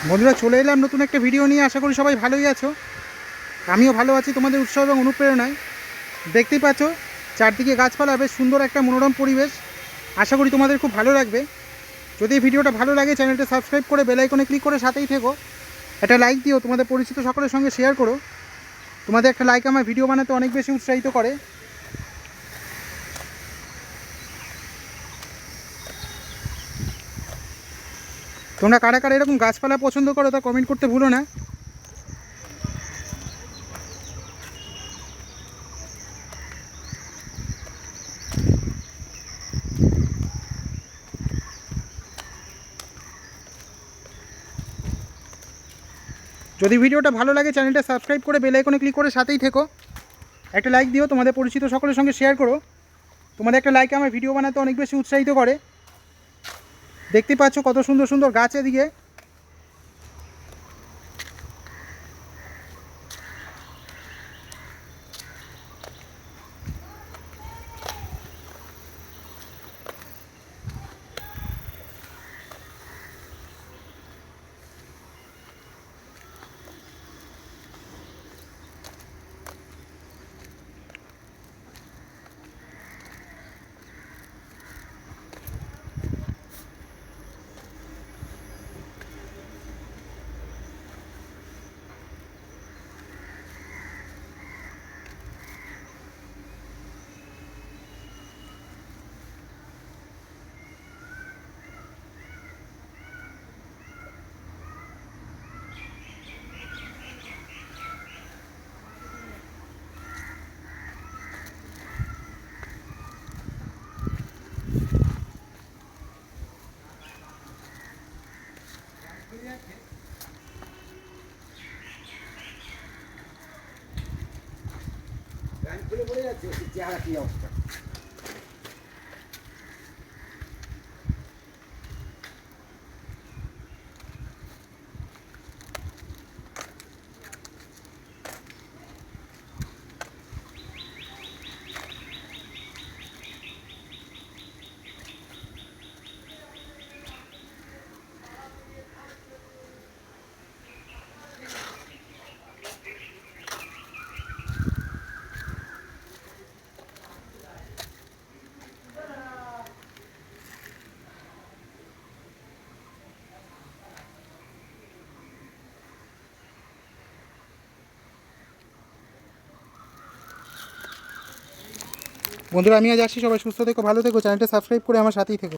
বন্ধুরা চলে এলাম নতুন একটা ভিডিও নিয়ে। আশা করি সবাই ভালোই আছো, আমিও ভালো আছি তোমাদের উৎসাহ এবং অনুপ্রেরণায়। দেখতেই পাচ্ছ চারদিকে গাছপালা, বেশ সুন্দর একটা মনোরম পরিবেশ। আশা করি তোমাদের খুব ভালো লাগবে। যদি ভিডিওটা ভালো লাগে চ্যানেলটা সাবস্ক্রাইব করে বেল আইকনে ক্লিক করে সাথেই থেকো। একটা লাইক দিও, তোমাদের পরিচিত সকলের সঙ্গে শেয়ার করো। তোমাদের একটা লাইক আমার ভিডিও বানাতে অনেক বেশি উৎসাহিত করে। তোমরা কারা কারা এরকম গাছপালা পছন্দ করো তা কমেন্ট করতে ভুলো না। যদি ভিডিওটা ভালো লাগে চ্যানেলটা সাবস্ক্রাইব করে বেল আইকনে ক্লিক করে সাথেই থেকো। একটা লাইক দিও, তোমাদের পরিচিত সকলের সঙ্গে শেয়ার করো। তোমাদের একটা লাইক আমার ভিডিও বানাতে অনেক বেশি উৎসাহিত করে। দেখতে পাচ্ছ কত সুন্দর সুন্দর গাছ এদিকে। পড়ে যাচ্ছে চেহারা কি অবস্থা। বন্ধুরা আমি আজ আসছি, সবাই সুস্থ থেকো, ভালো থেকো, চ্যানেলটা সাবস্ক্রাইব করে আমার সাথেই থেকো।